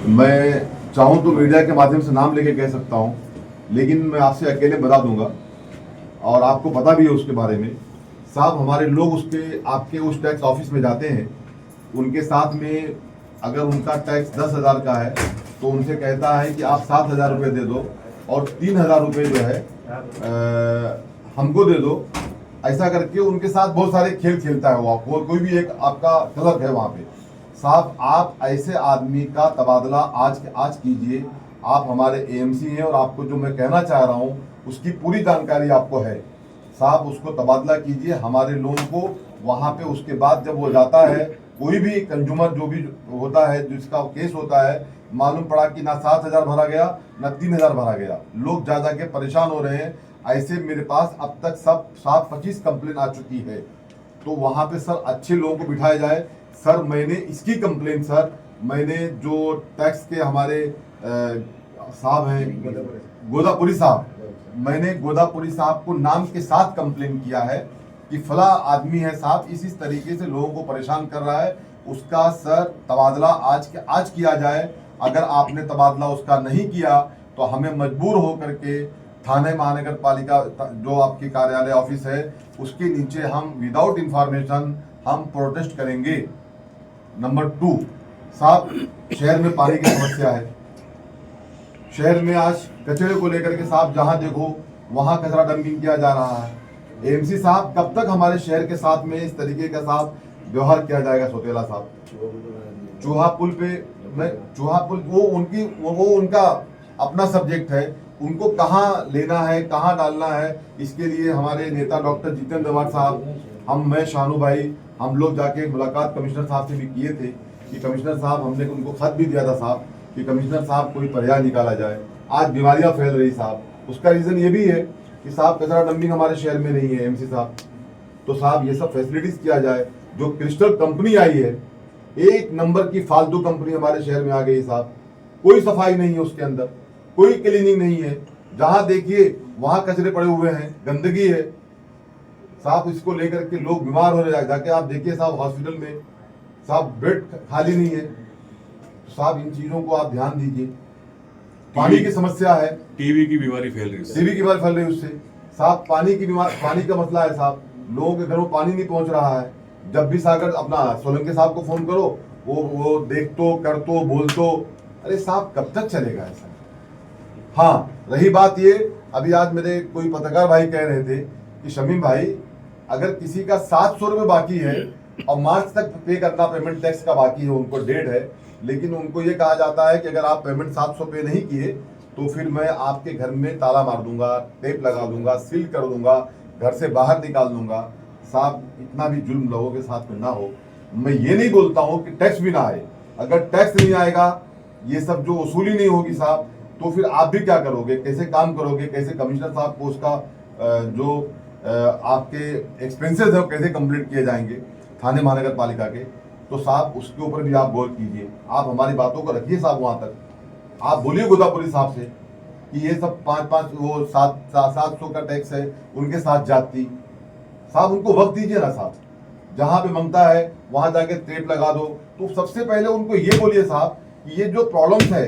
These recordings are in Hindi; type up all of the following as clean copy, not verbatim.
मैं चाहूँ तो मीडिया के माध्यम से नाम लेके कह सकता हूँ, लेकिन मैं आपसे अकेले बता दूंगा और आपको पता भी है उसके बारे में। साहब, हमारे लोग उसके आपके उस टैक्स ऑफिस में जाते हैं, उनके साथ में अगर उनका टैक्स 10,000 का है तो उनसे कहता है कि आप 7,000 रुपये दे दो और 3,000 रुपये जो है हमको दे दो। ऐसा करके उनके साथ बहुत सारे खेल खेलता है वो कोई भी एक आपका क्लर्क है वहाँ पे। साहब, आप ऐसे आदमी का तबादला आज कीजिए। आप हमारे एएमसी हैं और आपको जो मैं कहना चाह रहा हूँ उसकी पूरी जानकारी आपको है। साहब, उसको तबादला कीजिए हमारे लोगों को वहाँ पे। उसके बाद जब वो जाता है, कोई भी कंज्यूमर जो भी होता है जिसका केस होता है, मालूम पड़ा कि ना 7,000 भरा गया ना 3,000 भरा गया, लोग जा के परेशान हो रहे हैं। ऐसे मेरे पास अब तक सब 7-25 कंप्लेन आ चुकी है। तो वहाँ पे सर अच्छे लोगों को बिठाया जाए। सर, मैंने इसकी कंप्लेन सर मैंने जो टैक्स के हमारे साहब हैं गोदापुरी साहब, मैंने गोदापुरी साहब को नाम के साथ कंप्लेन किया है कि फला आदमी है साहब इस तरीके से लोगों को परेशान कर रहा है। उसका सर तबादला आज किया जाए। अगर आपने तबादला उसका नहीं किया तो हमें मजबूर हो करके थाने महानगर पालिका जो आपकी कार्यालय ऑफिस है उसके नीचे हम विदाउट इंफॉर्मेशन हम प्रोटेस्ट करेंगे। नंबर 2, साहब, शहर में पानी की समस्या है। शहर में आज कचरे को लेकर के साहब जहां देखो वहां कचरा डंपिंग किया जा रहा है। एमसी साहब, कब तक हमारे शहर के साथ में इस तरीके का साहब व्यवहार किया जाएगा? सोतेला साहब, चूहा पुल पे चूहा पुल वो उनका अपना सब्जेक्ट है, उनको कहाँ लेना है कहाँ डालना है, इसके लिए हमारे नेता डॉक्टर जितेंद्र अवाड साहब, मैं शानू भाई, हम लोग जाके मुलाकात कमिश्नर साहब से भी किए थे कि कमिश्नर साहब, हमने उनको खत भी दिया था साहब कि कमिश्नर साहब कोई पर्याय निकाला जाए। आज बीमारियां फैल रही साहब, उसका रीजन ये भी है कि साहब कचरा डंपिंग हमारे शहर में नहीं है एमसी साहब। तो साहब ये सब फैसिलिटीज किया जाए। जो क्रिस्टल कंपनी आई है, एक नंबर की फालतू कंपनी हमारे शहर में आ गई साहब। कोई सफाई नहीं है उसके अंदर, कोई क्लीनिंग नहीं है। जहां देखिए वहां कचरे पड़े हुए हैं, गंदगी है साहब। इसको लेकर के लोग बीमार हो रहे हैं। जाके आप देखिए साहब हॉस्पिटल में साहब बेड खाली नहीं है। तो साहब इन चीजों को आप ध्यान दीजिए। पानी की समस्या है, टीबी की बीमारी फैल रही है। टीबी की बीमारी फैल रही है उससे साहब। पानी का मसला है साहब, लोगों के घरों पानी नहीं पहुंच रहा है। जब भी सागर अपना सोलंकी साहब को फोन करो, वो देख तो कर तो बोल तो, अरे साहब कब तक चलेगा ऐसा? हाँ, रही बात ये, अभी आज मेरे कोई पत्रकार भाई कह रहे थे कि शमीम भाई, अगर किसी का 700 रुपये बाकी है और मार्च तक पे करना पेमेंट टैक्स का बाकी है, उनको डेट है, लेकिन उनको ये कहा जाता है कि अगर आप पेमेंट 700 पे नहीं किए तो फिर मैं आपके घर में ताला मार दूंगा, टेप लगा दूंगा, सील कर दूंगा, घर से बाहर निकाल दूंगा। साहब, इतना भी जुल्म लोगों के साथ में ना हो। मैं ये नहीं बोलता हूँ कि टैक्स भी ना आए। अगर टैक्स नहीं आएगा, ये सब जो वसूली नहीं होगी साहब, तो फिर आप भी क्या करोगे, कैसे काम करोगे, कैसे कमिश्नर साहब को उसका जो आपके एक्सपेंसेस है वो कैसे कंप्लीट किए जाएंगे थाने महानगर पालिका के? तो साहब उसके ऊपर भी आप गौर कीजिए। आप हमारी बातों को रखिए साहब, वहां तक आप बोलिए गोदापुरी साहब से कि ये सब 5-5 वो 700 का टैक्स है, उनके साथ जाती साहब, उनको वक्त दीजिए ना साहब। जहां पे ममता है वहां जाके टेप लगा दो। तो सबसे पहले उनको ये बोलिए साहब कि ये जो प्रॉब्लम्स है,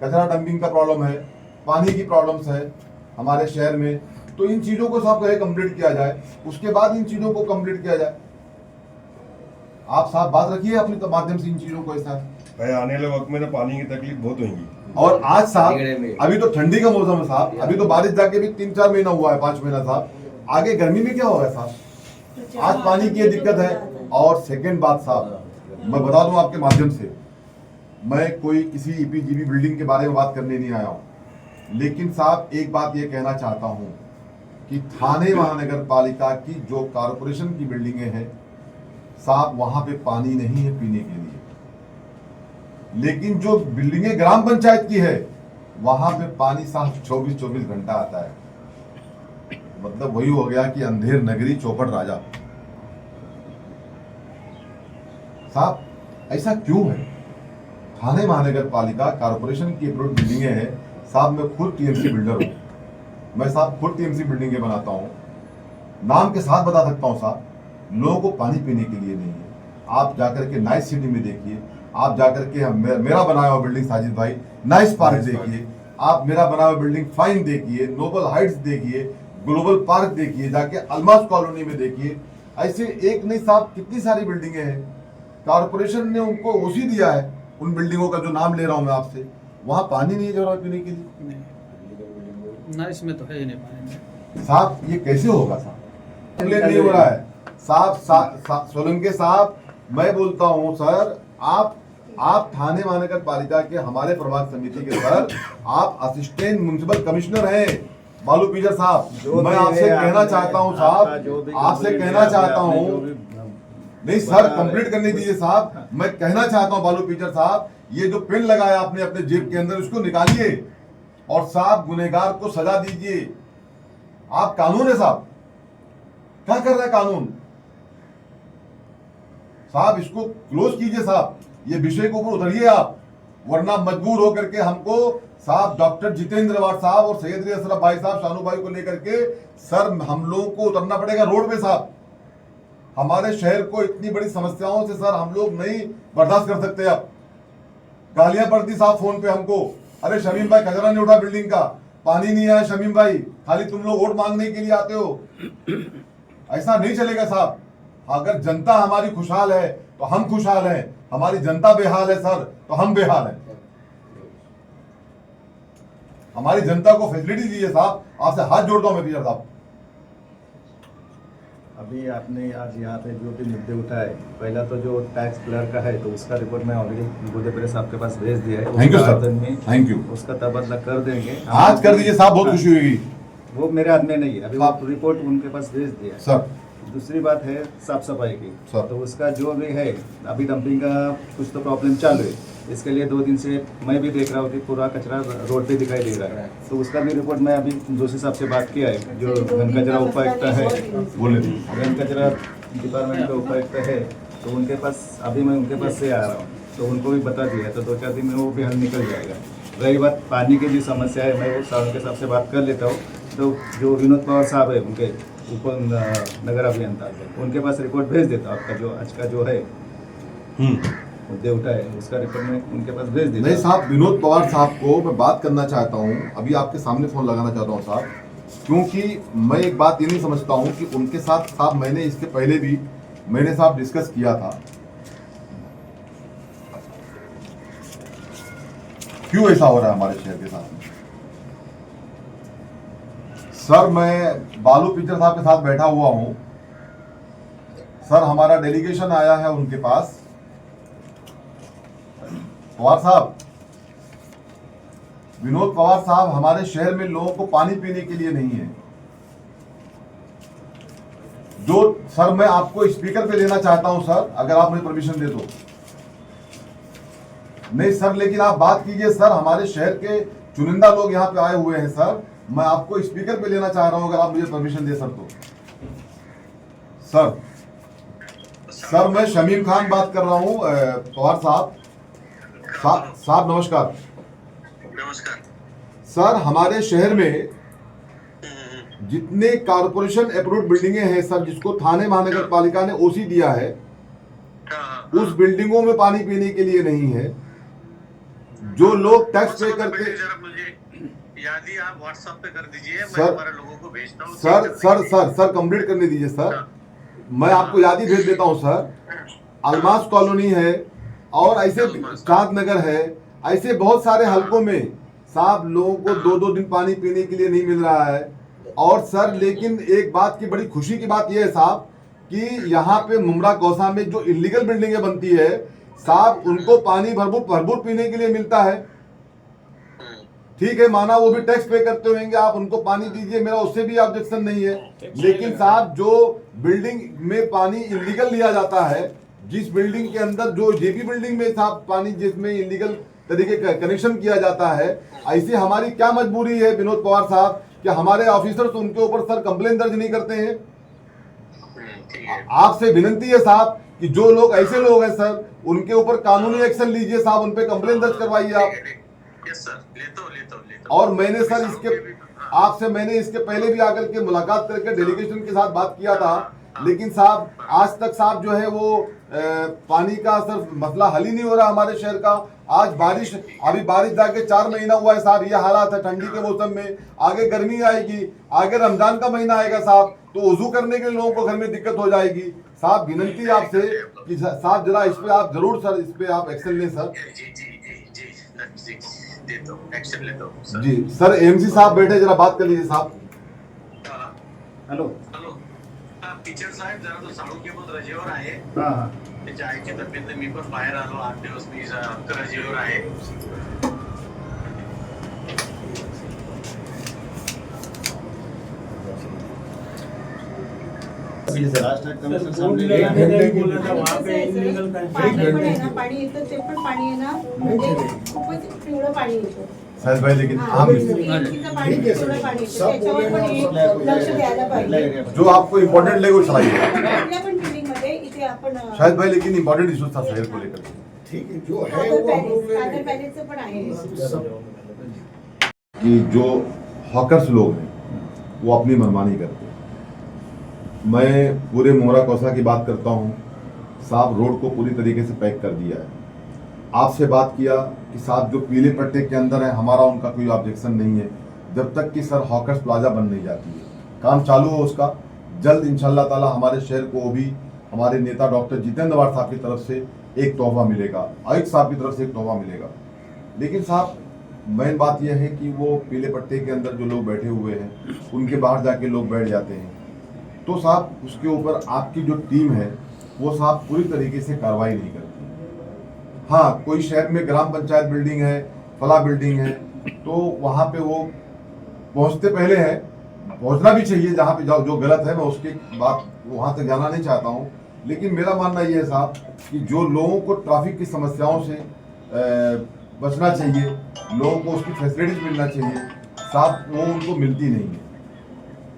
कचरा डंपिंग का प्रॉब्लम है, पानी की प्रॉब्लम्स है हमारे शहर में, तो इन चीजों को साहब पहले कंप्लीट किया जाए, उसके बाद इन चीजों को कंप्लीट किया जाए। आप साहब बात रखिए अपने माध्यम से इन चीजों को। ऐसा भाई आने वाले वक्त में ना पानी की तकलीफ बहुत होगी। और आज साहब अभी तो ठंडी का मौसम है साहब, अभी तो बारिश जाके भी 3-4 महीना हुआ है, 5 महीना साहब। आगे गर्मी में क्या होगा साहब? आज पानी की दिक्कत है। और सेकंड बात साहब, मैं बता दूं आपके माध्यम से, मैं कोई किसी ईपीजीबी बिल्डिंग के बारे में बात करने नहीं आया हूं, लेकिन साहब एक बात ये कहना चाहता हूं कि थाने महानगर पालिका की जो कारपोरेशन की बिल्डिंगें हैं साहब, वहां पे पानी नहीं है पीने के लिए, लेकिन जो बिल्डिंगें ग्राम पंचायत की है वहां पे पानी साहब 24-24 घंटा आता है। मतलब वही हो गया कि अंधेर नगरी चौपट राजा साहब। ऐसा क्यों है? थाने महानगर पालिका कारपोरेशन की अप्रूव्ड बिल्डिंगें हैं साहब। मैं खुद टीएमसी बिल्डर हूं, मैं साहब खुद टीएमसी बिल्डिंगें बनाता हूं, नाम के साथ बता सकता हूं साहब, लोगों को पानी पीने के लिए नहीं है। आप जाकर के नाइट सिटी में देखिए, आप जाकर के हम मेरा बनाया हुआ बिल्डिंग साजिद भाई नाइस पार्क देखिए, आप मेरा बनाया हुआ बिल्डिंग फाइन देखिए, नोबल हाइट्स देखिए, ग्लोबल पार्क देखिए, जाके अलमास कॉलोनी में देखिए। ऐसे एक नहीं साहब कितनी सारी बिल्डिंगें हैं, कारपोरेशन ने उनको ओसी दिया है उन बिल्डिंगों का जो नाम ले रहा हूं मैं आपसे, वहां पानी नहीं है जरूरत पीने के लिए। नहीं ना, इसमें तो है ही नहीं पानी। साहब ये कैसे होगा साहब, कंप्लेन नहीं हो रहा है साहब। सोलंके साहब मैं बोलता हूं सर, आप थाने महानगर पालिका के हमारे प्रभाग समिति के सर, आप असिस्टेंट म्युनिसिपल कमिश्नर हैं बालू पीजर साहब। मैं आपसे कहना चाहता हूं साहब, आपसे कहना चाहता हूं, नहीं सर कंप्लीट करने दीजिए साहब। मैं कहना चाहता हूं बालू पीजर साहब, ये जो पेन लगाया आपने अपने जेब के अंदर उसको निकालिए और साहब गुनहगार को सजा दीजिए। आप कानून है साहब, क्या कर रहा है कानून साहब, इसको क्लोज कीजिए साहब, ये विषय के ऊपर उतरिए आप, वरना मजबूर होकर के हमको साहब डॉक्टर जितेंद्र अवार्ड साहब और सैयद अली अशरफ भाई साहब शानू भाई को लेकर के सर हम लोगों को उतरना पड़ेगा रोड पे साहब। हमारे शहर को इतनी बड़ी समस्याओं से सर हम लोग नहीं बर्दाश्त कर सकते। अब गालियां पड़ती साहब फोन पे हमको, अरे शमीम भाई कचरा नहीं उठा बिल्डिंग का, पानी नहीं आया शमीम भाई, खाली तुम लोग वोट मांगने के लिए आते हो। ऐसा नहीं चलेगा साहब। अगर जनता हमारी खुशहाल है तो हम खुशहाल हैं, हमारी जनता बेहाल है सर तो हम बेहाल हैं। हमारी जनता को फैसिलिटी दीजिए साहब, आपसे हाथ जोड़ता हूं मैं पीजर साहब। अभी आपने आज यहाँ पे जो भी मुद्दे उठाए, पहला तो जो टैक्स क्लर्क का है तो उसका रिपोर्ट मैं ऑलरेडी बुद्धे प्रेस आपके पास भेज दिया है। थैंक यू उसका सर, आवेदन में थैंक यू। उसका तबादला कर देंगे, आज कर दीजिए साहब, बहुत खुशी होगी। वो मेरे हाथ में नहीं है अभी, वो रिपोर्ट उनके पास भेज दिया है सर। दूसरी बात है साफ सफाई की, सर। तो उसका जो भी है अभी डंपिंग का कुछ तो प्रॉब्लम चालू है, इसके लिए 2 दिन से मैं भी देख रहा हूँ कि पूरा कचरा रोड पे दिखाई दे रहा है। तो उसका भी रिपोर्ट मैं अभी जोशी साहब से बात किया है, जो घन कचरा उपायुक्त है, बोले घन कचरा डिपार्टमेंट का उपायुक्त है, तो उनके पास अभी मैं उनके पास से आ रहा हूँ, तो उनको भी बता दिया, तो 2-4 दिन में वो भी हल निकल जाएगा। रही बात पानी की जो समस्या है, मैं वो साहब के साहब से बात कर लेता हूँ। तो जो विनोद पवार साहब है उनके उप नगर अभियंता, उनके पास रिपोर्ट भेज देता हूँ। आपका जो आज का जो है मुद्दे उठाए उसका रिपोर्ट मैं उनके पास भेज देता। नहीं साहब, विनोद पवार साहब को मैं बात करना चाहता हूँ, अभी आपके सामने फोन लगाना चाहता हूँ साहब, क्योंकि मैं एक बात ये नहीं समझता हूँ कि उनके साथ साहब मैंने इसके पहले भी मैंने साहब डिस्कस किया था, क्यों ऐसा हो रहा है हमारे शहर के साथ। सर मैं बालू पिक्चर साहब के साथ बैठा हुआ हूं सर, हमारा डेलीगेशन आया है उनके पास। पवार साहब, विनोद पवार साहब, हमारे शहर में लोगों को पानी पीने के लिए नहीं है। जो सर मैं आपको स्पीकर पे लेना चाहता हूं सर, अगर आप मुझे परमिशन दे तो। नहीं सर, लेकिन आप बात कीजिए सर, हमारे शहर के चुनिंदा लोग यहाँ पे आए हुए हैं सर, मैं आपको स्पीकर पे लेना चाह रहा हूं, अगर आप मुझे परमिशन दे सर तो। सर मैं शमीम खान बात कर रहा हूं। पवार साहब साहब नमस्कार। नमस्कार सर, हमारे शहर में जितने कारपोरेशन अप्रूव्ड बिल्डिंगें हैं सर, जिसको थाने महानगर पालिका ने ओसी दिया है, उस बिल्डिंगों में पानी पीने के लिए नहीं है। जो लोग टैक्स पे करते, जरा मुझे याद ही आप व्हाट्सएप पे कर दीजिए, मैं सर, हमारे लोगों को भेजता हूँ। सर कंप्लीट करने दीजिए सर, मैं आपको याद ही भेज देता हूँ सर। अलमास कॉलोनी है और ऐसे चांद नगर है, ऐसे बहुत सारे हलकों में साहब लोगों को 2-2 दिन पानी पीने के लिए नहीं मिल रहा है। और सर लेकिन एक बात की बड़ी खुशी की बात यह है साहब कि यहाँ पे मुमरा कौसा में जो इलीगल बिल्डिंगें बनती है साहब, उनको पानी भरपूर पीने के लिए मिलता है। ठीक है, माना वो भी टैक्स पे करते होंगे, आप उनको पानी दीजिए, मेरा उससे भी ऑब्जेक्शन नहीं है। लेकिन साहब जो बिल्डिंग में पानी इलीगल लिया जाता है, जिस बिल्डिंग के अंदर जो जेपी बिल्डिंग में साहब पानी जिसमें इलीगल तरीके का कनेक्शन किया जाता है, ऐसी हमारी क्या मजबूरी है विनोद पवार साहब कि हमारे ऑफिसर्स उनके ऊपर सर कंप्लेन दर्ज नहीं करते हैं। आपसे विनती है साहब कि जो लोग ऐसे लोग हैं सर, उनके ऊपर कानूनी एक्शन लीजिए साहब, उन पे कंप्लेन दर्ज करवाइए आप। यस सर, लेता हूं। और मैंने सर इसके आपसे मैंने इसके पहले भी आकर के मुलाकात करके डेलीगेशन के साथ बात किया था लेकिन साहब आज तक साहब जो है वो पानी का सिर्फ मसला हल ही नहीं हो रहा हमारे शहर का। आज बारिश, अभी बारिश जाके 4 महीना हुआ है साहब, ये हालात है ठंडी के मौसम में। आगे गर्मी आएगी, आगे रमजान का महीना आएगा साहब, तो वजू करने के लिए लोगों को घर में दिक्कत हो जाएगी। साहब विनंती है आपसे कि साहब जरा इस पे आप जरूर सर, इस पे आप एक्शन लें सर। जी जी जी जी जी देता हूँ, एक्शन लेता हूँ सर। जी सर, एमसी साहब बैठे, जरा बात कर लीजिए साहब। हॅलो हॅलो, टीचर साहेब जरा तो साळुंकेमधून रजेवर आहे. हां हां त्याच्या आईची तब्येत, मी पण बाहेर आलो 8 दिवस, मी रजेवर आहे. पाणी पण आहे ना, पाणी येतं ते पण पाणी आहे ना, म्हणजे खूपच पिवळं पाणी येतं. साहिल भाई लेकिन हा, हम इथं पाणी पिवळं पाणी येतं, त्याच्यावर पण हे लक्ष द्यायला पाहिजे. जो आपको इम्पोर्टेंट लगे वो चलाइए। आपल्या पण बिल्डिंगमध्ये इथे आपण शाहिद भाई लेकिन इम्पोर्टेंट इशू था शहर को लेकर। ठीक है, जो है कादर वो हम पॅलेस, लोग कादर पॅलेसचं पण आहे. कि जो हॉकर्स लोग हैं वो अपनी मनमानी करते हैं। मैं पूरे मोहरा कौसा की बात करता हूँ साहब, रोड को पूरी तरीके से पैक कर दिया है। आपसे बात किया कि साहब जो पीले पट्टे के अंदर है, हमारा उनका कोई ऑब्जेक्शन नहीं है जब तक कि सर हॉकर्स प्लाजा बन नहीं जाती है। काम चालू हो उसका, जल्द इंशाल्लाह ताला हमारे शहर को भी हमारे नेता डॉक्टर जितेंद्र वार साहब की तरफ से एक तोहफा मिलेगा, आयुक्त साहब की तरफ से एक तोहफा मिलेगा। लेकिन साहब मेन बात यह है कि वो पीले पट्टे के अंदर जो लोग बैठे हुए हैं उनके बाहर जाके लोग बैठ जाते हैं, तो साहब उसके ऊपर आपकी जो टीम है वो साहब पूरी तरीके से कार्रवाई नहीं करती। हाँ, कोई शहर में ग्राम पंचायत बिल्डिंग है, फला बिल्डिंग है, तो वहाँ पे वो पहुँचते पहले है, पहुँचना भी चाहिए जहाँ पे जो गलत है, मैं उसकी बात वहाँ तक जाना नहीं चाहता हूँ। लेकिन मेरा मानना ये है साहब कि जो लोगों को ट्रैफिक की समस्याओं से बचना चाहिए, लोगों को उसकी फैसिलिटीज मिलना चाहिए साहब, वो उनको मिलती नहीं है।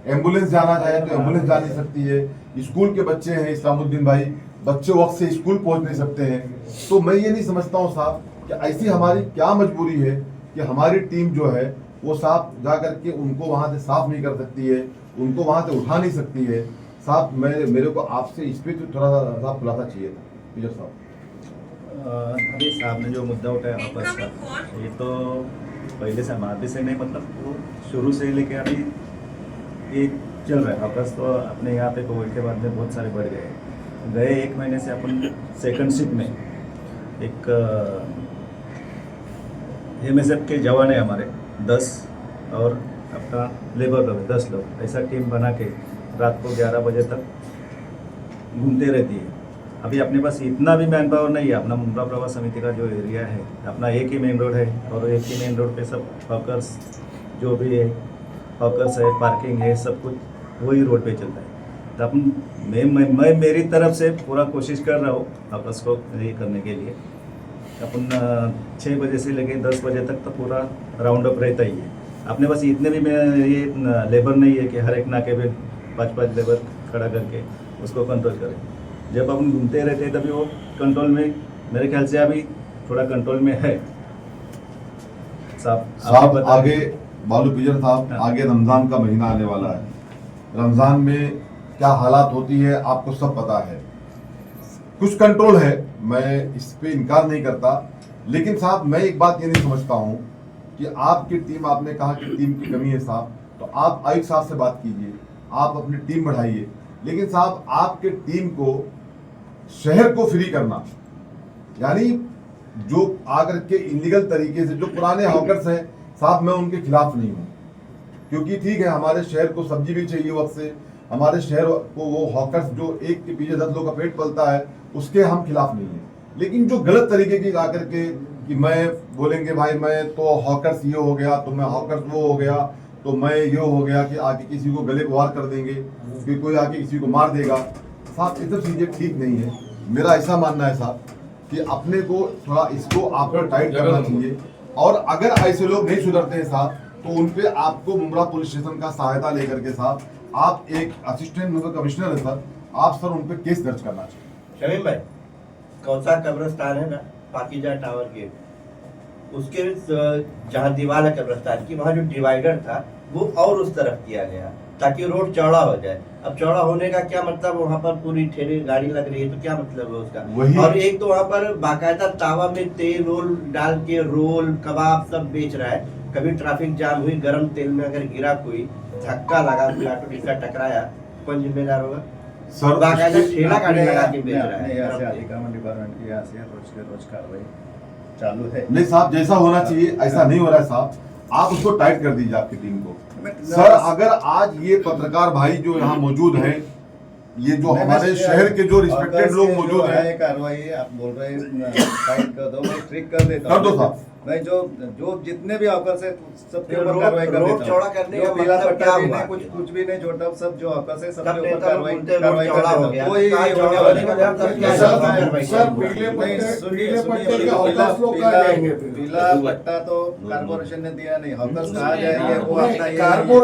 एम्बुलेंस जाना चाहे तो एम्बुलेंस जा नहीं सकती है। स्कूल के बच्चे हैं इस्लामुद्दीन भाई, बच्चे वक्त से स्कूल पहुंच नहीं सकते हैं। तो मैं ये नहीं समझता हूँ साहब कि ऐसी हमारी क्या मजबूरी है कि हमारी टीम जो है वो साहब जा करके उनको वहाँ से साफ नहीं कर सकती है, उनको वहाँ से उठा नहीं सकती है। साहब मेरे को आपसे इस पर तो थोड़ा सा खुलासा चाहिए था टीचर साहब। अभी साहब ने जो मुद्दा उठाया वापस का, ये तो पहले से हमारे से नहीं, मतलब वो शुरू से लेके अभी ये चल रहा है। वापस तो अपने यहाँ पे कोविड के बाद में बहुत सारे बढ़ गए 1 महीने से। अपन सेकंड शिफ्ट में एक MSF के जवान है हमारे 10 और अपना लेबर लोग 10 लोग, ऐसा टीम बना के रात को 11 बजे तक घूमते रहती है। अभी अपने पास इतना भी मैन पावर नहीं है। अपना मुंब्रा प्रभा समिति का जो एरिया है अपना एक ही मेन रोड है, और एक ही मेन रोड पे सब हॉकर्स जो भी है, हॉकर्स है, पार्किंग है, सब कुछ वही रोड पे चलता है। तो अपन मैं मेरी तरफ से पूरा कोशिश कर रहा हूँ हॉकर्स को ये करने के लिए। अपन 6 बजे से लेके 10 बजे तक तो पूरा राउंड अप रहता ही है। अपने पास इतने भी ये लेबर नहीं है कि हर एक नाके पे 5-5 लेबर खड़ा करके उसको कंट्रोल करें। जब अपन घूमते रहते हैं तभी वो कंट्रोल में, मेरे ख्याल से अभी थोड़ा कंट्रोल में है। साहब आगे बालू पिजर साहब, आगे रमजान का महीना आने वाला है। रमजान में क्या हालात होती है आपको सब पता है। कुछ कंट्रोल है, मैं इस पे इनकार नहीं करता, लेकिन साहब मैं एक बात ये नहीं समझता हूँ कि आपकी टीम, आपने कहा कि टीम की कमी है साहब, तो आप आयुक्त साहब से बात कीजिए, आप अपनी टीम बढ़ाइए। लेकिन साहब आपके टीम को शहर को फ्री करना, यानी जो आकर के इलीगल तरीके से जो पुराने हॉकर्स हैं साहब, मैं उनके खिलाफ नहीं हूँ, क्योंकि ठीक है हमारे शहर को सब्जी भी चाहिए वक्त से, हमारे शहर को वो हॉकर्स जो एक के पीछे 10 लोग का पेट पलता है उसके हम खिलाफ नहीं है। लेकिन जो गलत तरीके की आकर के कि मैं बोलेंगे भाई मैं तो हॉकर्स ये हो गया, तो मैं हॉकर्स वो हो गया, तो मैं ये हो गया कि आके किसी को गले को वार कर देंगे, कि कोई आके किसी को मार देगा साहब, ये सब चीजें ठीक नहीं है। मेरा ऐसा मानना है साहब कि अपने को थोड़ा इसको आपको टाइट करना चाहिए, और अगर ऐसे लोग नहीं सुधरते हैं साहब तो उन पे आपको मुंब्रा पुलिस स्टेशन का सहायता लेकर के साहब, आप एक असिस्टेंट कमिश्नर है सर, आप सर उन पे केस दर्ज करना चाहिए। शमीम भाई, कौसा कब्रिस्तान है ना, पाकीजा टावर गेट, उसके जहाँ दीवार है कब्रिस्तान की, वहाँ जो डिवाइडर था वो और उस तरफ किया गया। ताकि रोड चौड़ा हो जाए। अब चौड़ा होने का क्या मतलब, वहाँ पर पूरी ठेले गाड़ी लग रही है तो क्या मतलब है उसका। वही। और एक तो वहाँ पर बाकायदा तावा में तेल रोल डाल के रोल कबाब सब बेच रहा है। कभी ट्रैफिक जाम हुई, गर्म तेल में अगर गिरा कोई, धक्का लगा, कोई ऑटो रिक्शा टकराया, कौन जिम्मेदार होगा। सर बाकायदा ठेला गाड़ी लगा के बेच रहा नहीं, यहाँ से है। अतिक्रमण डिपार्टमेंट की यहाँ से रोज के रोज कार्रवाई चालू है। नहीं साहब, जैसा होना चाहिए ऐसा नहीं हो रहा है साहब, आप उसको टाइट कर दीजिए आपकी टीम को। मैं- सर अगर आज ये पत्रकार भाई जो यहाँ मौजूद हैं, ये जो हमारे शहर के जो रिस्पेक्टेड लोग मौजूद हैं, कार्रवाई आप बोल रहे हैं फाइट कर दो, मैं ट्रिक कर देता कर दो साहब। मैं जो जितने भी अवकाश है सबके ऊपर रोड- कार्रवाई कर रोड देता हूं। चौड़ा करने जो का पीला मतलब पट्टा क्या भी हुआ? नहीं, कुछ भी नहीं छोटा, सब जो अवकाश है सब सबके ऊपर नेता लोग कार्रवाई बोलते हैं, कार्रवाई रोड कर चौड़ा हो देता गया। हूं। कोई कहाँ होने चौड़ा वाला होने का मतलब नहीं। क्या है? सर, कार्रवाई सर, करेंगे। पीले नहीं, पट्टे सुनिए, पीला सुनिए, हौकस लोग पीला कहाँ जाएंगे? पीला पट्टा तो कारपोरेशन ने दिया नहीं, हौकस कहाँ जाएंगे वो अपना ये कारपोरेशन